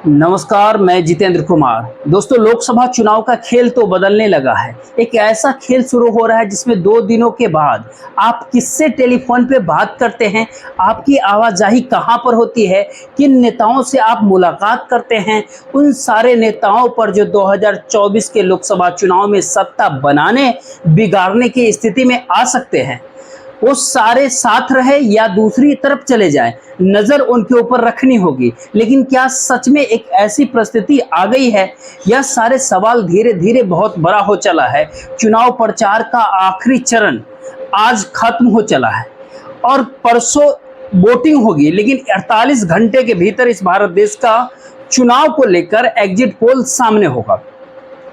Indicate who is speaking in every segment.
Speaker 1: नमस्कार, मैं जितेंद्र कुमार। दोस्तों, लोकसभा चुनाव का खेल तो बदलने लगा है। एक ऐसा खेल शुरू हो रहा है जिसमें 2 दिनों के बाद आप किससे टेलीफोन पे बात करते हैं, आपकी आवाजाही कहाँ पर होती है, किन नेताओं से आप मुलाकात करते हैं, उन सारे नेताओं पर जो 2024 के लोकसभा चुनाव में सत्ता बनाने, बिगाड़ने की स्थिति में आ सकते हैं, वो सारे साथ रहे या दूसरी तरफ चले जाएं, नजर उनके ऊपर रखनी होगी। लेकिन क्या सच में एक ऐसी परिस्थिति आ गई है? यह सारे सवाल धीरे धीरे बहुत बड़ा हो चला है। चुनाव प्रचार का आखिरी चरण आज खत्म हो चला है और परसों वोटिंग होगी, लेकिन 48 घंटे के भीतर इस भारत देश का चुनाव को लेकर एग्जिट पोल सामने होगा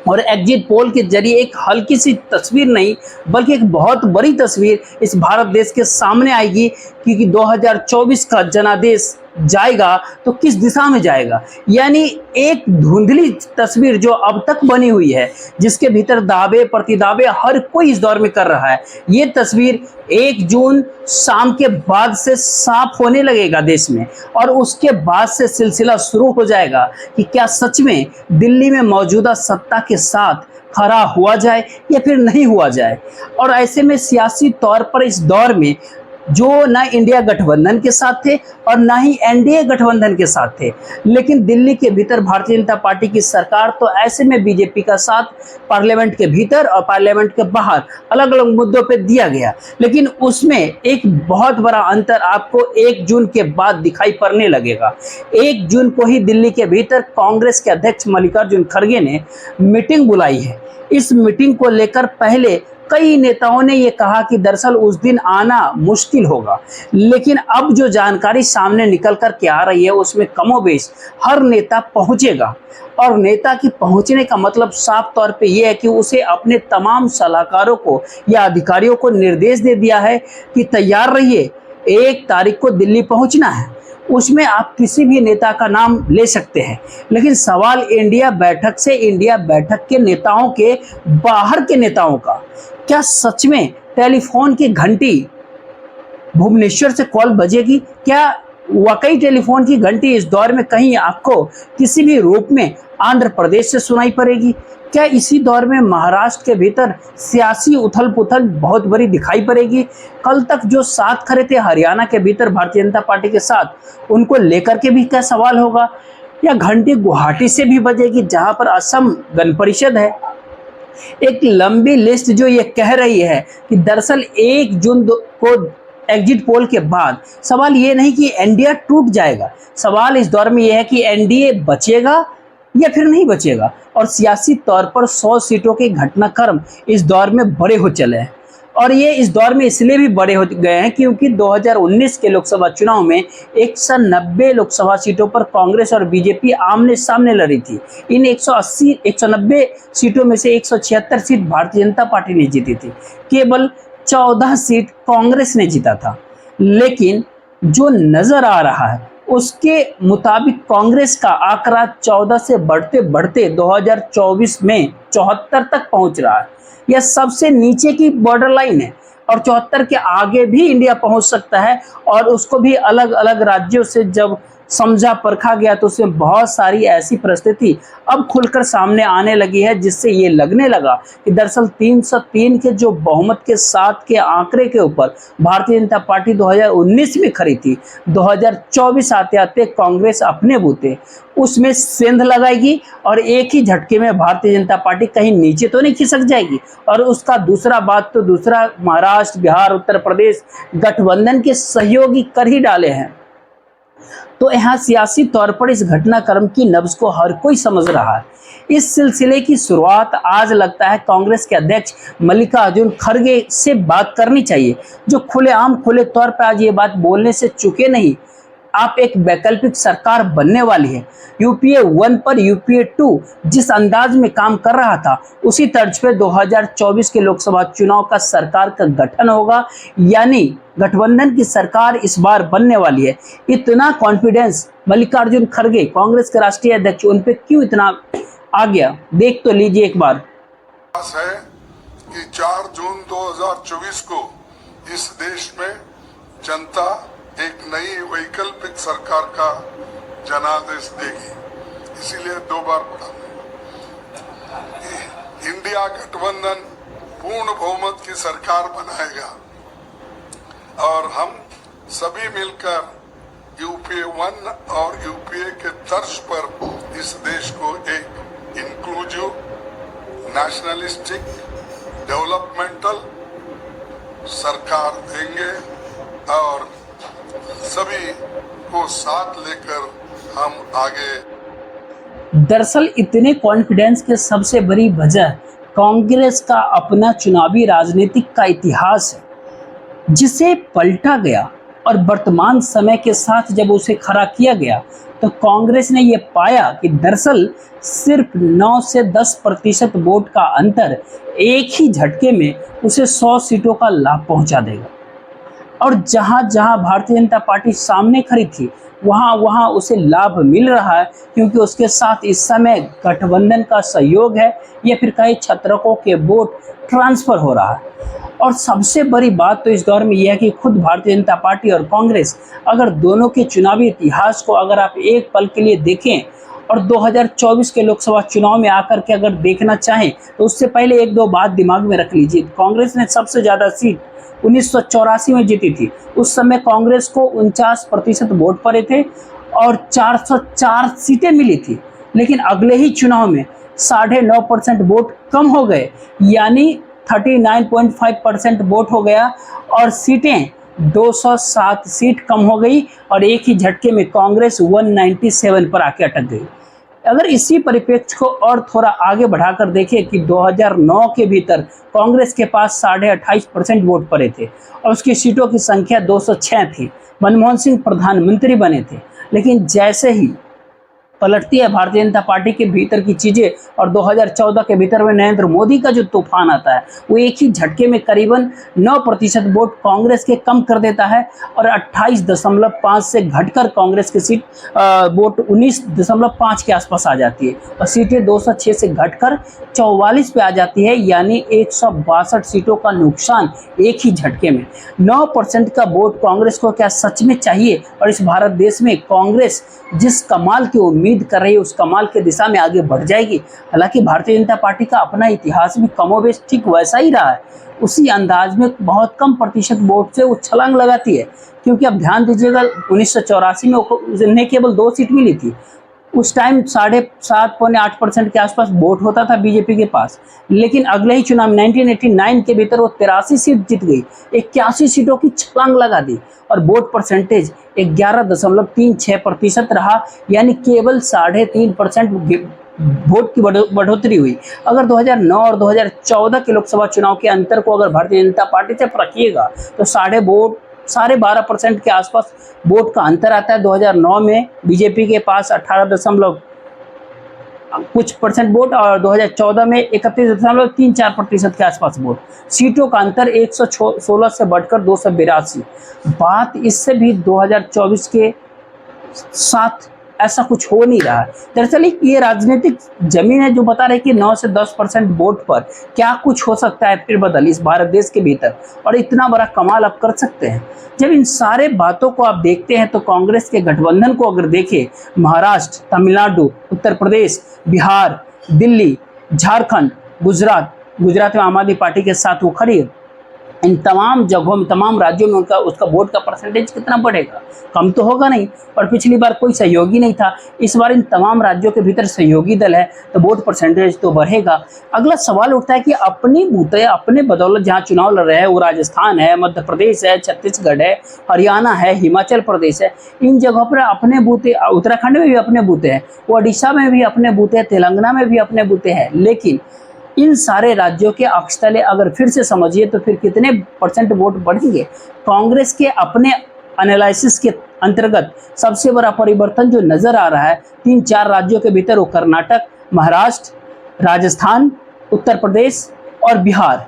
Speaker 1: और एग्जिट पोल के जरिए एक हल्की सी तस्वीर नहीं बल्कि एक बहुत बड़ी तस्वीर इस भारत देश के सामने आएगी क्योंकि 2024 का जनादेश जाएगा तो किस दिशा में जाएगा। यानी एक धुंधली तस्वीर जो अब तक बनी हुई है, जिसके भीतर दावे प्रतिदावे हर कोई इस दौर में कर रहा है, ये तस्वीर 1 जून शाम के बाद से साफ होने लगेगा देश में और उसके बाद से सिलसिला शुरू हो जाएगा कि क्या सच में दिल्ली में मौजूदा सत्ता के साथ खड़ा हुआ जाए या फिर नहीं हुआ जाए। और ऐसे में सियासी तौर पर इस दौर में जो ना इंडिया गठबंधन के साथ थे और ना ही एनडीए गठबंधन के साथ थे, लेकिन दिल्ली के भीतर भारतीय जनता पार्टी की सरकार, तो ऐसे में बीजेपी का साथ पार्लियामेंट के भीतर और पार्लियामेंट के बाहर अलग अलग मुद्दों पे दिया गया। लेकिन उसमें एक बहुत बड़ा अंतर आपको 1 जून के बाद दिखाई पड़ने लगेगा। 1 जून को ही दिल्ली के भीतर कांग्रेस के अध्यक्ष मल्लिकार्जुन खड़गे ने मीटिंग बुलाई है। इस मीटिंग को लेकर पहले कई नेताओं ने ये कहा कि दरअसल उस दिन आना मुश्किल होगा, लेकिन अब जो जानकारी सामने निकल कर के आ रही है उसमें कमोबेश हर नेता पहुंचेगा और नेता की पहुंचने का मतलब साफ तौर पे ये है कि उसे अपने तमाम सलाहकारों को या अधिकारियों को निर्देश दे दिया है कि तैयार रहिए, 1 तारीख को दिल्ली पहुंचना है। उसमें आप किसी भी नेता का नाम ले सकते हैं, लेकिन सवाल इंडिया बैठक से इंडिया बैठक के नेताओं के बाहर के नेताओं का, क्या सच में टेलीफोन की घंटी भुवनेश्वर से कॉल बजेगी? क्या वाकई टेलीफोन की घंटी इस दौर में कहीं आपको किसी भी रूप में आंध्र प्रदेश से सुनाई पड़ेगी? क्या इसी दौर में महाराष्ट्र के भीतर सियासी उथल पुथल बहुत बड़ी दिखाई पड़ेगी? कल तक जो साथ खड़े थे हरियाणा के भीतर भारतीय जनता पार्टी के साथ, उनको लेकर के भी क्या सवाल होगा? या घंटी गुवाहाटी से भी बजेगी जहां पर असम गण परिषद है? एक लंबी लिस्ट जो ये कह रही है कि दरअसल 1 जून को एग्जिट पोल के बाद सवाल ये नहीं कि एनडीए टूट जाएगा, सवाल इस दौर में यह है कि एनडीए बचेगा या फिर नहीं बचेगा। और सियासी तौर पर 100 सीटों के घटनाक्रम इस दौर में बड़े हो चले हैं और ये इस दौर में इसलिए भी बड़े हो गए हैं क्योंकि 2019 के लोकसभा चुनाव में 190 लोकसभा सीटों पर कांग्रेस और बीजेपी आमने सामने लड़ी थी। इन 190 सीटों में से 176 सीट भारतीय जनता पार्टी ने जीती थी, केवल 14 सीट कांग्रेस ने जीता था। लेकिन जो नजर आ रहा है उसके मुताबिक कांग्रेस का आंकड़ा 14 से बढ़ते बढ़ते 2024 में 74 तक पहुंच रहा है। यह सबसे नीचे की बॉर्डर लाइन है और 74 के आगे भी इंडिया पहुंच सकता है और उसको भी अलग अलग राज्यों से जब समझा परखा गया तो उसमें बहुत सारी ऐसी परिस्थिति अब खुलकर सामने आने लगी है, जिससे ये लगने लगा कि दरअसल 303 के जो बहुमत के साथ के आंकड़े के ऊपर भारतीय जनता पार्टी 2019 में खड़ी थी, 2024 आते आते कांग्रेस अपने बूते उसमें सेंध लगाएगी और एक ही झटके में भारतीय जनता पार्टी कहीं नीचे तो नहीं खिसक जाएगी। और उसका दूसरा बात तो दूसरा, महाराष्ट्र, बिहार, उत्तर प्रदेश गठबंधन के सहयोगी कर ही डाले हैं। तो यहाँ सियासी तौर पर इस घटनाक्रम की नब्ज को हर कोई समझ रहा है। इस सिलसिले की शुरुआत आज लगता है कांग्रेस के अध्यक्ष मल्लिकार्जुन खड़गे से बात करनी चाहिए, जो खुलेआम खुले तौर पर आज ये बात बोलने से चुके नहीं। आप एक वैकल्पिक सरकार बनने वाली है, यूपीए 1 पर यूपीए 2 जिस अंदाज में काम कर रहा था उसी तर्ज पे 2024 के लोकसभा चुनाव का सरकार का गठन होगा, यानी गठबंधन की सरकार इस बार बनने वाली है। इतना कॉन्फिडेंस मल्लिकार्जुन खड़गे कांग्रेस के राष्ट्रीय अध्यक्ष, उन पे क्यों इतना आ गया? देख तो लीजिए एक बार।
Speaker 2: है कि 4 जून 2024 को इस देश में जनता एक नई वैकल्पिक सरकार का जनादेश देगी। इसीलिए 2 बार पढ़ा। इंडिया गठबंधन पूर्ण बहुमत की सरकार बनाएगा और हम सभी मिलकर यूपीए 1 और यूपीए के तर्ज पर इस देश को एक इंक्लूसिव, नेशनलिस्टिक, डेवलपमेंटल सरकार देंगे और सभी को साथ लेकर हम आगे।
Speaker 1: दरअसल इतने कॉन्फिडेंस के सबसे बड़ी वजह कांग्रेस का अपना चुनावी राजनीतिक का इतिहास है, जिसे पलटा गया और वर्तमान समय के साथ जब उसे खड़ा किया गया तो कांग्रेस ने यह पाया कि दरअसल सिर्फ 9 से 10% वोट का अंतर एक ही झटके में उसे 100 सीटों का लाभ पहुंचा देगा। और जहां जहां भारतीय जनता पार्टी सामने खड़ी थी वहां वहां उसे लाभ मिल रहा है, क्योंकि उसके साथ इस समय गठबंधन का सहयोग है या फिर कई छत्रकों के वोट ट्रांसफर हो रहा है। और सबसे बड़ी बात तो इस दौर में यह है कि खुद भारतीय जनता पार्टी और कांग्रेस, अगर दोनों के चुनावी इतिहास को अगर आप एक पल के लिए देखें और 2024 के लोकसभा चुनाव में आकर के अगर देखना चाहें तो उससे पहले 1-2 बात दिमाग में रख लीजिए। कांग्रेस ने सबसे ज़्यादा सीट 1984 में जीती थी। उस समय कांग्रेस को 49% वोट पड़े थे और 404 सीटें मिली थी। लेकिन अगले ही चुनाव में 9.5% वोट कम हो गए, यानी 39.5% वोट हो गया और सीटें 207 सीट कम हो गई और एक ही झटके में कांग्रेस 197 पर आके अटक गई। अगर इसी परिप्रेक्ष्य को और थोड़ा आगे बढ़ाकर देखें कि 2009 के भीतर कांग्रेस के पास 28.5% वोट पड़े थे और उसकी सीटों की संख्या 206 थी। मनमोहन सिंह प्रधानमंत्री बने थे, लेकिन जैसे ही पलटती है भारतीय जनता पार्टी के भीतर की चीजें और 2014 के भीतर में नरेंद्र मोदी का जो तूफान आता है वो एक ही झटके में करीबन 9% वोट कांग्रेस के कम कर देता है और 28.5 से घटकर कांग्रेस की सीट वोट 19.5 के आसपास आ जाती है और सीटें 206 से घटकर 44 पे आ जाती है, यानी 162 सीटों का नुकसान एक ही झटके में। 9% का वोट कांग्रेस को क्या सच में चाहिए? और इस भारत देश में कांग्रेस जिस कमाल की उम्मीद कर रही है उस कमाल के दिशा में आगे बढ़ जाएगी। हालांकि भारतीय जनता पार्टी का अपना इतिहास भी कमोबेश ठीक वैसा ही रहा है, उसी अंदाज में बहुत कम प्रतिशत वोट से वो छलांग लगाती है। क्योंकि अब ध्यान दीजिएगा 1984 में उन्हें केवल 2 सीट मिली थी। उस टाइम 7.5-8% के आसपास वोट होता था बीजेपी के पास, लेकिन अगले ही चुनाव 1989 के भीतर वो 83 सीट जीत गई, 81 सीटों की छलांग लगा दी और वोट परसेंटेज 11.36% रहा, यानी केवल 3.5% वोट की बढ़ोतरी हुई। अगर 2009 और 2014 के लोकसभा चुनाव के अंतर को अगर भारतीय जनता पार्टी से रखिएगा तो 12.5% के आसपास वोट का अंतर आता है। 2009 में बीजेपी के पास 18 कुछ परसेंट वोट और 2014 में 31.34% के आसपास वोट। सीटों का अंतर 116 से बढ़कर 282। बात इससे भी 2024 के साथ ऐसा कुछ हो नहीं रहा है। दरअसल ये राजनीतिक जमीन है जो बता रहे कि 9 से 10% वोट पर क्या कुछ हो सकता है फिर बदल इस भारत देश के भीतर, और इतना बड़ा कमाल आप कर सकते हैं। जब इन सारे बातों को आप देखते हैं तो कांग्रेस के गठबंधन को अगर देखें, महाराष्ट्र, तमिलनाडु, उत्तर प्रदेश, बिहार, दिल्ली, झारखंड, गुजरात में आम आदमी पार्टी के साथ वो खड़ी है। इन तमाम जगहों में, तमाम राज्यों में उसका वोट का परसेंटेज कितना बढ़ेगा? कम तो होगा नहीं। और पिछली बार कोई सहयोगी नहीं था, इस बार इन तमाम राज्यों के भीतर सहयोगी दल है तो वोट परसेंटेज तो बढ़ेगा। अगला सवाल उठता है कि अपनी बूते, अपने बदौलत जहाँ चुनाव लड़ रहे हैं वो राजस्थान है, मध्य प्रदेश है, छत्तीसगढ़ है, हरियाणा है, हिमाचल प्रदेश है, इन जगहों पर अपने बूते, उत्तराखंड में भी अपने बूते हैं, उड़ीसा में भी अपने बूते हैं, तेलंगाना में भी अपने बूते हैं। लेकिन इन सारे राज्यों के अक्षतले अगर फिर से समझिए तो फिर कितने परसेंट वोट बढ़ेंगे? कांग्रेस के अपने एनालिसिस के अंतर्गत सबसे बड़ा परिवर्तन जो नजर आ रहा है 3-4 राज्यों के भीतर, वो कर्नाटक, महाराष्ट्र, राजस्थान, उत्तर प्रदेश और बिहार,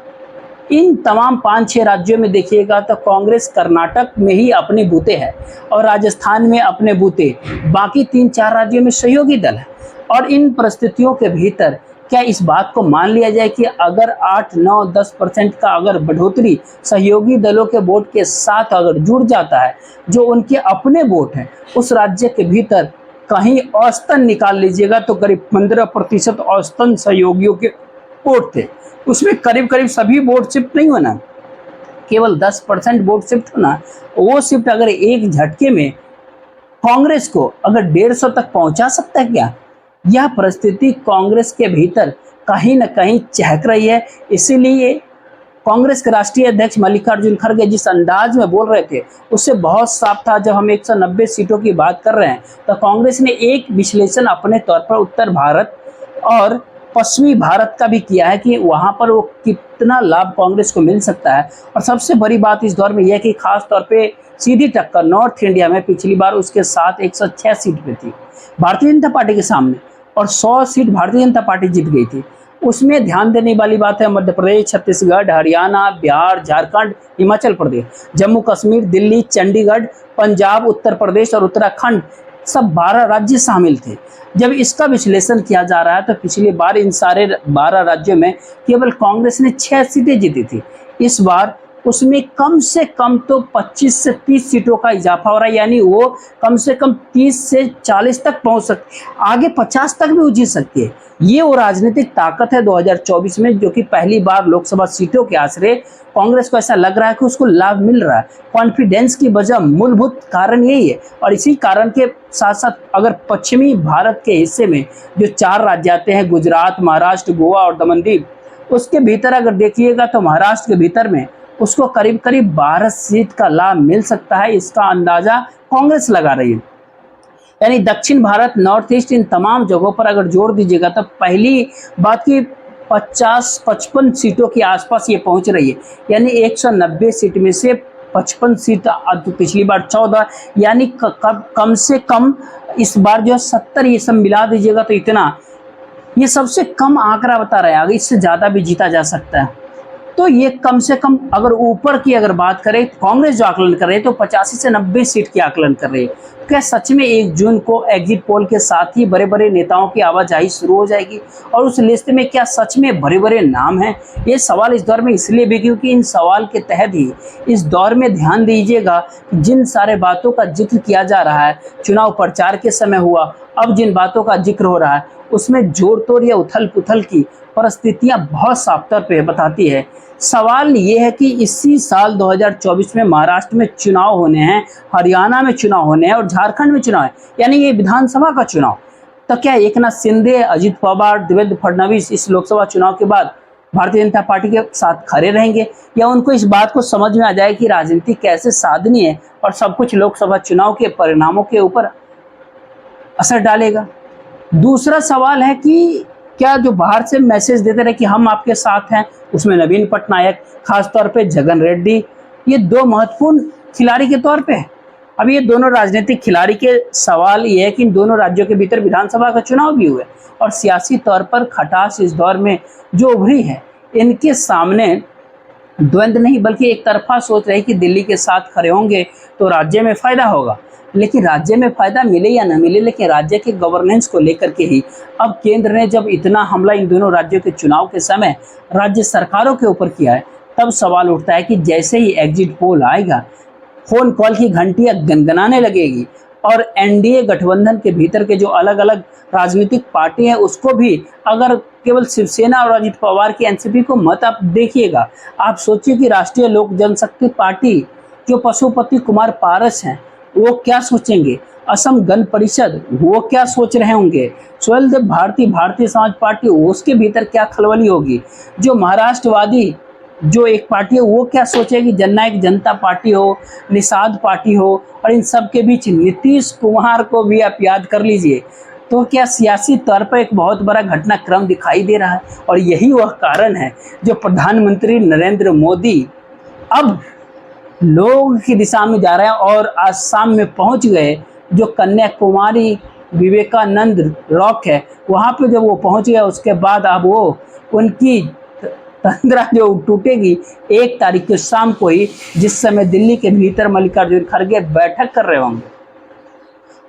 Speaker 1: इन तमाम 5-6 राज्यों में देखिएगा तो कांग्रेस कर्नाटक में ही अपने बूते हैं और राजस्थान में अपने बूते, बाकी 3-4 राज्यों में सहयोगी दल है। और इन परिस्थितियों के भीतर क्या इस बात को मान लिया जाए कि अगर 8, 9, 10% का अगर बढ़ोतरी सहयोगी दलों के वोट के साथ अगर जुड़ जाता है, जो उनके अपने वोट हैं, उस राज्य के भीतर कहीं औसतन निकाल लीजिएगा तो करीब 15% औसतन सहयोगियों के वोट थे। उसमें करीब करीब सभी वोट शिफ्ट नहीं होना, केवल 10% वोट शिफ्ट होना। वो शिफ्ट अगर एक झटके में कांग्रेस को अगर 150 तक पहुंचा सकता है क्या? यह परिस्थिति कांग्रेस के भीतर कहीं न कहीं चहक रही है। इसीलिए कांग्रेस के राष्ट्रीय अध्यक्ष मल्लिकार्जुन खड़गे जिस अंदाज में बोल रहे थे, उससे बहुत साफ था। जब हम 190 सीटों की बात कर रहे हैं, तो कांग्रेस ने एक विश्लेषण अपने तौर पर उत्तर भारत और पश्चिमी भारत का भी किया है कि वहां पर वो कितना लाभ कांग्रेस को मिल सकता है। और सबसे बड़ी बात इस दौर में यह है कि खास तौर पे सीधी टक्कर नॉर्थ इंडिया में पिछली बार उसके साथ 106 सीट पे थी भारतीय जनता पार्टी के सामने, और 100 सीट भारतीय जनता पार्टी जीत गई थी। उसमें ध्यान देने वाली बात है मध्य प्रदेश, छत्तीसगढ़, हरियाणा, बिहार, झारखंड, हिमाचल प्रदेश, जम्मू कश्मीर, दिल्ली, चंडीगढ़, पंजाब, उत्तर प्रदेश और उत्तराखंड, सब 12 राज्य शामिल थे। जब इसका विश्लेषण किया जा रहा है तो पिछली बार इन सारे 12 राज्यों में केवल कांग्रेस ने 6 सीटें जीती थी। इस बार उसमें कम से कम तो 25 से 30 सीटों का इजाफा हो रहा है, यानी वो कम से कम 30 से 40 तक पहुंच सकती है, आगे 50 तक भी वो जीत सकती है। ये वो राजनीतिक ताकत है 2024 में, जो कि पहली बार लोकसभा सीटों के आसरे कांग्रेस को ऐसा लग रहा है कि उसको लाभ मिल रहा है। कॉन्फिडेंस की वजह मूलभूत कारण यही है। और इसी कारण के साथ साथ अगर पश्चिमी भारत के हिस्से में जो 4 राज्य आते हैं, गुजरात, महाराष्ट्र, गोवा और दमनदीव, उसके भीतर अगर देखिएगा तो महाराष्ट्र के भीतर में उसको करीब करीब 12 सीट का लाभ मिल सकता है। इसका अंदाजा कांग्रेस लगा रही है। यानी दक्षिण भारत, नॉर्थ ईस्ट, इन तमाम जगहों पर अगर जोड़ दीजिएगा तो पहली बात की 50-55 सीटों के आसपास ये पहुंच रही है। यानी 190 सीट में से 55 सीट, पिछली बार 14, यानी कम से कम इस बार जो 70, ये सब मिला दीजिएगा तो इतना, ये सबसे कम आंकड़ा बता रहे हैं। आगे इससे ज़्यादा भी जीता जा सकता है। तो ये कम से कम अगर ऊपर की अगर बात करें, कांग्रेस जो आकलन कर रही है तो 85 से 90 सीट की आकलन कर रही है। क्या सच में 1 जून को एग्जिट पोल के साथ ही बड़े बड़े नेताओं की आवाजाही शुरू हो जाएगी? और उस लिस्ट में क्या सच में बड़े बड़े नाम हैं? ये सवाल इस दौर में इसलिए भी क्योंकि इन सवाल के तहत ही इस दौर में ध्यान दीजिएगा जिन सारे बातों का जिक्र किया जा रहा है, चुनाव प्रचार के समय हुआ, अब जिन बातों का जिक्र हो रहा है, उसमें जोर तोड़ या उथल पुथल की परिस्थितियां बहुत साफ तौर पे बताती है। सवाल ये है कि इसी साल 2024 में महाराष्ट्र में चुनाव होने हैं, हरियाणा में चुनाव होने हैं और झारखंड में चुनाव है, यानी ये विधानसभा का चुनाव। तो क्या एकनाथ शिंदे, अजित पवार, देवेंद्र फडणवीस इस लोकसभा चुनाव के बाद भारतीय जनता पार्टी के साथ खड़े रहेंगे, या उनको इस बात को समझ में आ जाए कि राजनीति कैसे साधनी है और सब कुछ लोकसभा चुनाव के परिणामों के ऊपर असर डालेगा? दूसरा सवाल है कि क्या जो बाहर से मैसेज देते रहे कि हम आपके साथ हैं, उसमें नवीन पटनायक, खासतौर पे जगन रेड्डी, ये 2 महत्वपूर्ण खिलाड़ी के तौर पे है। अब ये दोनों राजनीतिक खिलाड़ी के सवाल ये है कि इन दोनों राज्यों के भीतर विधानसभा का चुनाव भी हुआ और सियासी तौर पर खटास इस दौर में जो उभरी है, इनके सामने द्वंद्व नहीं बल्कि एक तरफा सोच रही कि दिल्ली के साथ खड़े होंगे तो राज्य में फायदा होगा। लेकिन राज्य में फायदा मिले या न मिले, लेकिन राज्य के गवर्नेंस को लेकर के ही अब केंद्र ने जब इतना हमला इन दोनों राज्यों के चुनाव के समय राज्य सरकारों के ऊपर किया है, तब सवाल उठता है कि जैसे ही एग्जिट पोल आएगा, फोन कॉल की घंटियां गनगनाने लगेगी और एनडीए गठबंधन के भीतर के जो अलग अलग राजनीतिक पार्टी हैं उसको भी, अगर केवल शिवसेना और अजित पवार की एनसीपी को मत आप देखिएगा, आप सोचिए कि राष्ट्रीय लोक जनशक्ति पार्टी जो पशुपति कुमार पारस हैं वो क्या सोचेंगे, असम गण परिषद वो क्या सोच रहे होंगे, स्वयंदेव भारती भारतीय समाज पार्टी उसके भीतर क्या खलबली होगी, जो महाराष्ट्रवादी जो एक पार्टी है वो क्या सोचेगी, जननायक जनता पार्टी हो, निषाद पार्टी हो, और इन सब के बीच नीतीश कुमार को भी आप याद कर लीजिए। तो क्या सियासी तौर पर एक बहुत बड़ा घटनाक्रम दिखाई दे रहा है। और यही वह कारण है जो प्रधानमंत्री नरेंद्र मोदी अब लोग की दिशा में जा रहे हैं और आसाम में पहुंच गए। जो कन्याकुमारी विवेकानंद रॉक है वहां पे जब वो पहुंच गए, उसके बाद अब वो उनकी तंद्रा जो टूटेगी 1 तारीख की शाम को ही, जिस समय दिल्ली के भीतर मल्लिकार्जुन खड़गे बैठक कर रहे होंगे।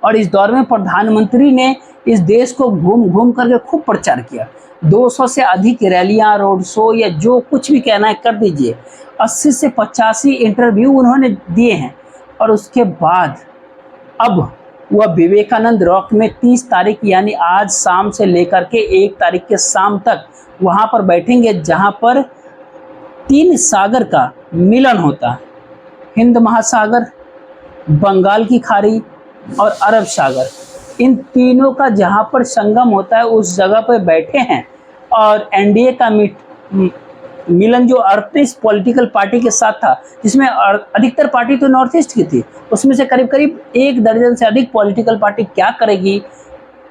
Speaker 1: और इस दौर में प्रधानमंत्री ने इस देश को घूम घूम करके खूब प्रचार किया। 200 से अधिक रैलियां, रोड शो या जो कुछ भी कहना है कर दीजिए। 80 से 85 इंटरव्यू उन्होंने दिए हैं। और उसके बाद अब वह विवेकानंद रॉक में 30 तारीख यानी आज शाम से लेकर के 1 तारीख के शाम तक वहाँ पर बैठेंगे, जहाँ पर 3 सागर का मिलन होता है। हिंद महासागर, बंगाल की खाड़ी और अरब सागर, इन तीनों का जहाँ पर संगम होता है उस जगह पर बैठे हैं। और एनडीए का मिलन जो 38 पॉलिटिकल पार्टी के साथ था, जिसमें अधिकतर पार्टी तो नॉर्थ ईस्ट की थी, उसमें से करीब करीब 1 दर्जन से अधिक पॉलिटिकल पार्टी क्या करेगी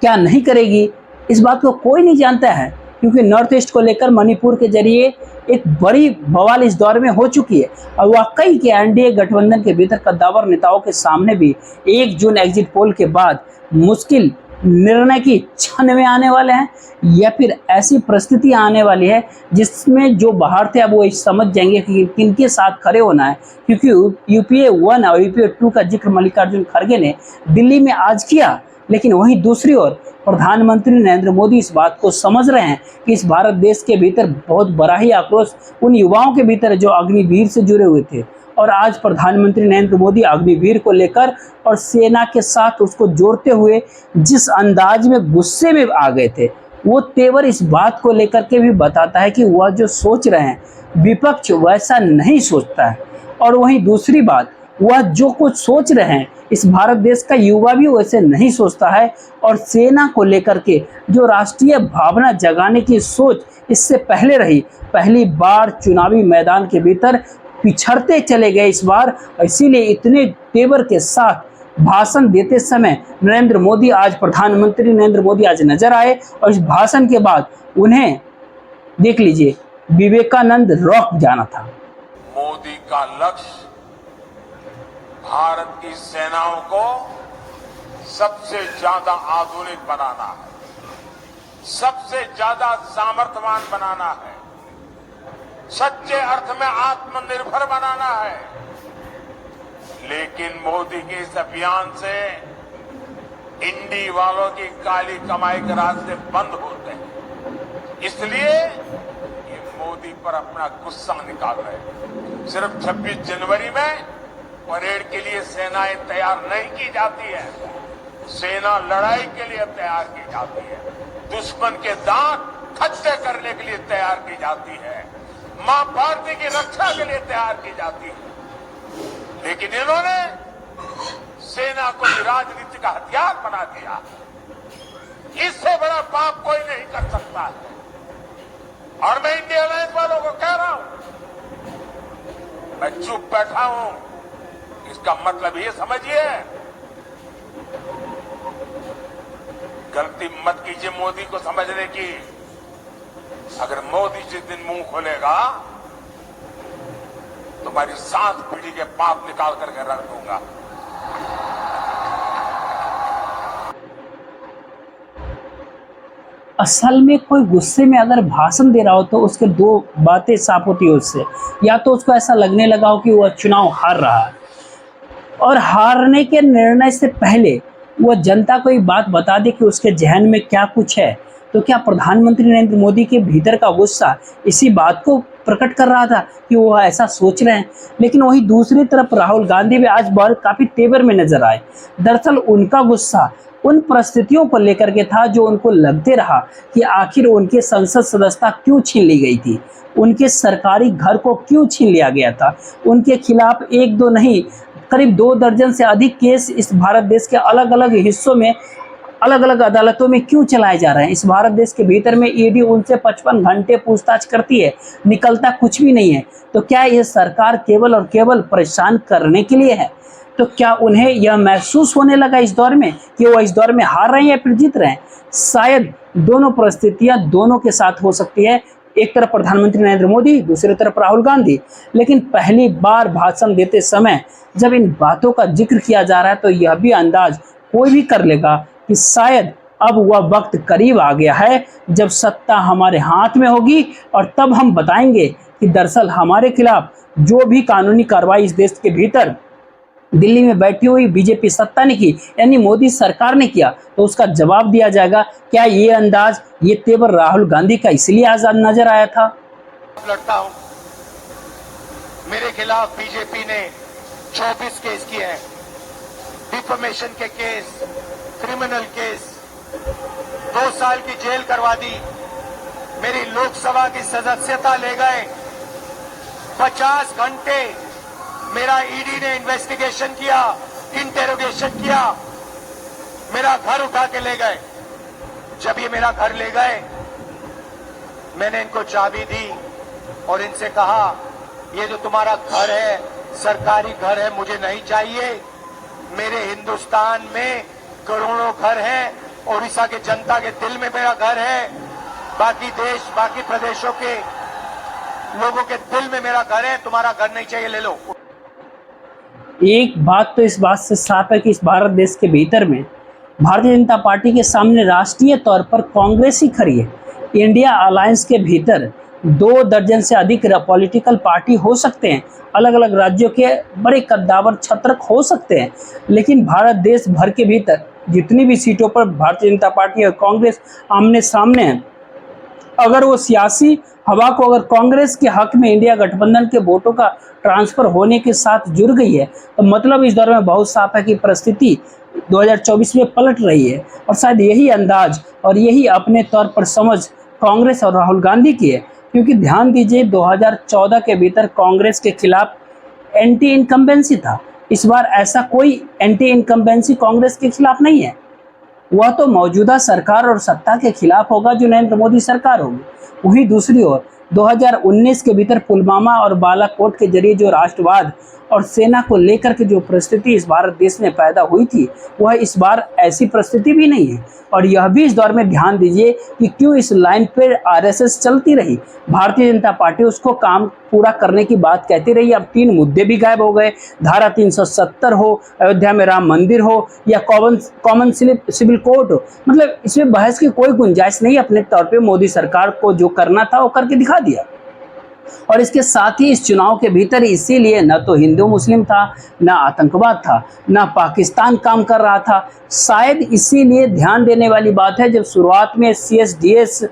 Speaker 1: क्या नहीं करेगी, इस बात को कोई नहीं जानता है। क्योंकि नॉर्थ ईस्ट को लेकर मणिपुर के जरिए एक बड़ी बवाल इस दौर में हो चुकी है। और वाकई के एनडीए गठबंधन के भीतर कद्दावर नेताओं के सामने भी 1 जून एग्जिट पोल के बाद मुश्किल निर्णय की क्षण में आने वाले हैं, या फिर ऐसी परिस्थितियां आने वाली है जिसमें जो बाहर थे अब वो समझ जाएंगे कि किनके साथ खड़े होना है। क्योंकि यूपीए 1 और यूपीए 2 का जिक्र मल्लिकार्जुन खड़गे ने दिल्ली में आज किया, लेकिन वहीं दूसरी ओर प्रधानमंत्री नरेंद्र मोदी इस बात को समझ रहे हैं कि इस भारत देश के भीतर बहुत बड़ा ही आक्रोश उन युवाओं के भीतर है जो अग्निवीर से जुड़े हुए थे। और आज प्रधानमंत्री नरेंद्र मोदी अग्निवीर को लेकर और सेना के साथ उसको जोड़ते हुए जिस अंदाज में गुस्से में आ गए थे, वो तेवर इस बात को लेकर के भी बताता है कि वह जो सोच रहे हैं विपक्ष वैसा नहीं सोचता है। और वहीं दूसरी बात, वह जो कुछ सोच रहे हैं इस भारत देश का युवा भी वैसे नहीं सोचता है। और सेना को लेकर के जो राष्ट्रीय भावना जगाने की सोच इससे पहले रही, पहली बार चुनावी मैदान के भीतर पिछड़ते चले गए इस बार। इसीलिए इतने तेवर के साथ भाषण देते समय नरेंद्र मोदी आज प्रधानमंत्री नरेंद्र मोदी आज नजर आए। और इस भाषण के बाद उन्हें देख लीजिए विवेकानंद रॉक जाना था।
Speaker 3: मोदी का लक्ष्य भारत की सेनाओं को सबसे ज्यादा आधुनिक बनाना है, सबसे ज्यादा सामर्थ्यवान बनाना है, सच्चे अर्थ में आत्मनिर्भर बनाना है। लेकिन मोदी के इस अभियान से इंडी वालों की काली कमाई के रास्ते बंद होते हैं। इसलिए ये मोदी पर अपना गुस्सा निकाल रहे हैं। सिर्फ 26 जनवरी में परेड के लिए सेनाएं तैयार नहीं की जाती है, सेना लड़ाई के लिए तैयार की जाती है, दुश्मन के दांत खट्टे करने के लिए तैयार की जाती है, मां भारती की रक्षा के लिए तैयार की जाती है। लेकिन इन्होंने सेना को भी राजनीति का हथियार बना दिया। इससे बड़ा पाप कोई नहीं कर सकता है। और मैं इंडिया अलायंस वालों को कह रहा हूं, मैं चुप बैठा हूं, इसका मतलब ये समझिए, गलती मत कीजिए मोदी को समझने की। अगर मोदी जिस दिन मुंह खोलेगा तो हमारी 7 पीढ़ी के पाप निकाल करके रख दूंगा।
Speaker 1: असल में कोई गुस्से में अगर भाषण दे रहा हो तो उसके 2 बातें साफ होती है उससे, या तो उसको ऐसा लगने लगा हो कि वह चुनाव हार रहा है और हारने के निर्णय से पहले वह जनता को एक बात बता दे कि उसके जहन में क्या कुछ है। तो क्या प्रधानमंत्री नरेंद्र मोदी के भीतर का गुस्सा इसी बात को प्रकट कर रहा था कि वह ऐसा सोच रहे हैं। लेकिन वही दूसरी तरफ राहुल गांधी भी आज काफी तेवर में नजर आए। दरअसल उनका गुस्सा उन परिस्थितियों को लेकर के था जो उनको लगते रहा कि आखिर उनके संसद सदस्यता क्यों छीन ली गई थी, उनके सरकारी घर को क्यों छीन लिया गया था, उनके खिलाफ 1-2 नहीं करीब 2 दर्जन से अधिक केस इस भारत देश के अलग अलग हिस्सों में अलग अलग अदालतों में क्यों चलाए जा रहे हैं। इस भारत देश के भीतर में ईडी उनसे 55 घंटे पूछताछ करती है, निकलता कुछ भी नहीं है। तो क्या ये सरकार केवल और केवल परेशान करने के लिए है? तो क्या उन्हें यह महसूस होने लगा इस दौर में कि वो इस दौर में हार रहे हैं या फिर जीत रहे हैं? शायद दोनों परिस्थितियां दोनों के साथ हो सकती है, एक तरफ प्रधानमंत्री नरेंद्र मोदी, दूसरी तरफ राहुल गांधी। लेकिन पहली बार भाषण देते समय जब इन बातों का जिक्र किया जा रहा है तो यह भी अंदाज कोई भी कर लेगा कि शायद अब वह वक्त करीब आ गया है जब सत्ता हमारे हाथ में होगी और तब हम बताएंगे कि दरअसल हमारे खिलाफ जो भी कानूनी कार्रवाई इस देश के भीतर दिल्ली में बैठी हुई बीजेपी सत्ता ने की, यानी मोदी सरकार ने किया, तो उसका जवाब दिया जाएगा। क्या ये अंदाज, ये तेवर राहुल गांधी का इसलिए आजाद नजर आया था?
Speaker 4: लड़ता हूं, मेरे खिलाफ बीजेपी ने 24 केस किए हैं, डिफेमेशन के केस, क्रिमिनल केस, 2 साल की जेल करवा दी, मेरी लोकसभा की सदस्यता ले गए, 50 घंटे मेरा ईडी ने इन्वेस्टिगेशन किया, इंटेरोगेशन किया, मेरा घर उठा के ले गए। जब ये मेरा घर ले गए, मैंने इनको चाबी दी और इनसे कहा, ये जो तुम्हारा घर है, सरकारी घर है, मुझे नहीं चाहिए। मेरे हिंदुस्तान में करोड़ों घर हैं, ओडिशा के जनता के दिल में मेरा घर है, बाकी देश, बाकी प्रदेशों के लोगों के दिल में मेरा घर है, तुम्हारा घर नहीं चाहिए, ले लो।
Speaker 1: एक बात तो इस बात से साफ है कि इस भारत देश के भीतर में भारतीय जनता पार्टी के सामने राष्ट्रीय तौर पर कांग्रेस ही खड़ी है। इंडिया अलायंस के भीतर 2 दर्जन से अधिक पॉलिटिकल पार्टी हो सकते हैं, अलग अलग राज्यों के बड़े कद्दावर छत्रक हो सकते हैं, लेकिन भारत देश भर के भीतर जितनी भी सीटों पर भारतीय जनता पार्टी और कांग्रेस आमने सामने हैं, अगर वो सियासी हवा को अगर कांग्रेस के हक में इंडिया गठबंधन के वोटों का ट्रांसफर होने के साथ जुड़ गई है, तो मतलब इस दौर में बहुत साफ है कि परिस्थिति 2024 में पलट रही है। और शायद यही अंदाज और यही अपने तौर पर समझ कांग्रेस और राहुल गांधी की है, क्योंकि ध्यान दीजिए 2014 के भीतर कांग्रेस के खिलाफ एंटी इनकम्बेंसी था। इस बार ऐसा कोई एंटी इनकम्बेंसी कांग्रेस के खिलाफ नहीं है, वह तो मौजूदा सरकार और सत्ता के खिलाफ होगा जो नरेंद्र मोदी सरकार होगी। वहीं दूसरी ओर 2019 के भीतर पुलवामा और बालाकोट के जरिए जो राष्ट्रवाद और सेना को लेकर के जो परिस्थिति इस भारत देश में पैदा हुई थी, वह इस बार ऐसी परिस्थिति भी नहीं है। और यह भी इस दौर में ध्यान दीजिए कि क्यों इस लाइन पर आरएसएस चलती रही, भारतीय जनता पार्टी उसको काम पूरा करने की बात कहती रही। अब 3 मुद्दे भी गायब हो गए, धारा 370 हो, अयोध्या में राम मंदिर हो, या कॉमन सिविल कोड हो, मतलब इसमें बहस की कोई गुंजाइश नहीं। अपने तौर पे मोदी सरकार को जो करना था वो करके दिखा दिया। और इसके साथ ही इस चुनाव के भीतर इसीलिए न तो हिंदू मुस्लिम था, न आतंकवाद था, न पाकिस्तान काम कर रहा था। शायद इसीलिए ध्यान देने वाली बात है, जब शुरुआत में CSDS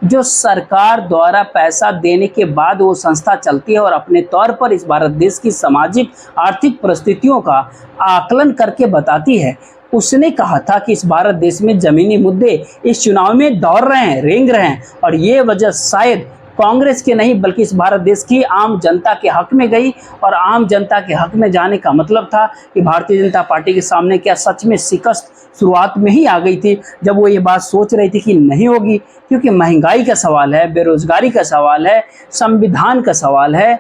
Speaker 1: जो सरकार द्वारा पैसा देने के बाद वो संस्था चलती है और अपने तौर पर इस भारत देश की सामाजिक आर्थिक परिस्थितियों का आकलन करके बताती है, उसने कहा था कि इस भारत देश में जमीनी मुद्दे इस चुनाव में दौड़ रहे हैं, रेंग रहे हैं, और ये वजह शायद कांग्रेस के नहीं बल्कि इस भारत देश की आम जनता के हक में गई। और आम जनता के हक में जाने का मतलब था कि भारतीय जनता पार्टी के सामने क्या सच में शिकस्त शुरुआत में ही आ गई थी, जब वो ये बात सोच रही थी कि नहीं होगी, क्योंकि महंगाई का सवाल है, बेरोजगारी का सवाल है, संविधान का सवाल है,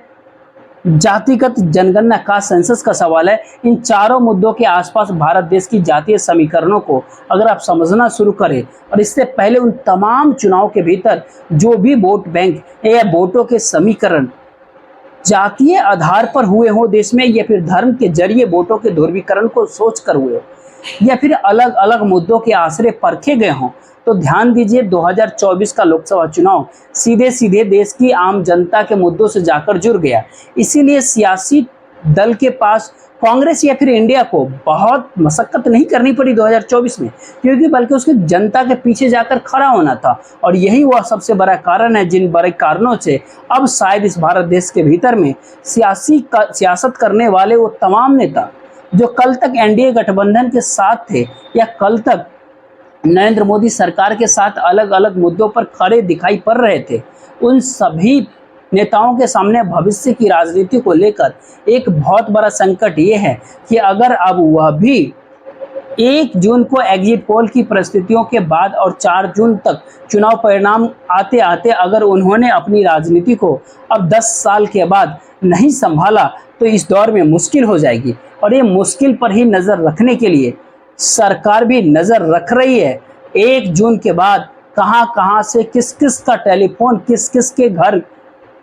Speaker 1: जातिगत जनगणना का सेंसस का सवाल है। इन चारों मुद्दों के आसपास भारत देश की जातीय समीकरणों को अगर आप समझना शुरू करें, और इससे पहले उन तमाम चुनाव के भीतर जो भी वोट बैंक या वोटों के समीकरण जातीय आधार पर हुए हो देश में, या फिर धर्म के जरिए वोटों के ध्रुवीकरण को सोच कर हुए हो, या फिर अलग अलग मुद्दों के आश्रय परखे गए हों, तो ध्यान दीजिए 2024 का लोकसभा चुनाव सीधे सीधे देश की आम जनता के मुद्दों से जाकर जुड़ गया। इसीलिए सियासी दल के पास कांग्रेस या फिर इंडिया को बहुत मशक्कत नहीं करनी पड़ी 2024 में, क्योंकि बल्कि उसकी जनता के पीछे जाकर खड़ा होना था। और यही वह सबसे बड़ा कारण है जिन बड़े कारणों से अब शायद इस भारत देश के भीतर में सियासत करने वाले वो तमाम नेता जो कल तक एनडीए गठबंधन के साथ थे या कल तक नरेंद्र मोदी सरकार के साथ अलग अलग मुद्दों पर खड़े दिखाई पड़ रहे थे, उन सभी नेताओं के सामने भविष्य की राजनीति को लेकर एक बहुत बड़ा संकट ये है कि अगर अब वह भी 1 जून को एग्जिट पोल की परिस्थितियों के बाद और 4 जून तक चुनाव परिणाम आते आते अगर उन्होंने अपनी राजनीति को अब 10 साल के बाद नहीं संभाला, तो इस दौर में मुश्किल हो जाएगी। और ये मुश्किल पर ही नज़र रखने के लिए सरकार भी नज़र रख रही है। 1 जून के बाद कहां से किस किस का टेलीफोन किस किस के घर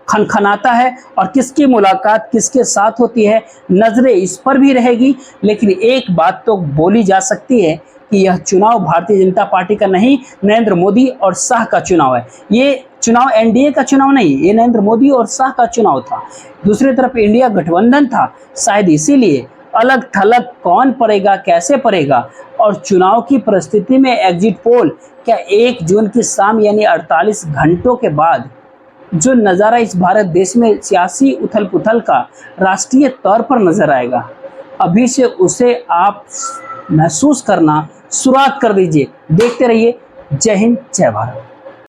Speaker 1: खनखनाता है और किसकी मुलाकात किसके साथ होती है, नजरें इस पर भी रहेगी। लेकिन एक बात तो बोली जा सकती है कि यह चुनाव भारतीय जनता पार्टी का नहीं, नरेंद्र मोदी और शाह का चुनाव है। ये चुनाव एनडीए का चुनाव नहीं, ये नरेंद्र मोदी और शाह का चुनाव था। दूसरी तरफ इंडिया गठबंधन था, शायद इसीलिए अलग थलग कौन पड़ेगा, कैसे पड़ेगा, और चुनाव की परिस्थिति में एग्जिट पोल क्या 1 जून की शाम यानी 48 घंटों के बाद जो नज़ारा इस भारत देश में सियासी उथल पुथल का राष्ट्रीय तौर पर नजर आएगा, अभी से उसे आप महसूस करना शुरुआत कर दीजिए। देखते रहिए। जय हिंद, जय भारत।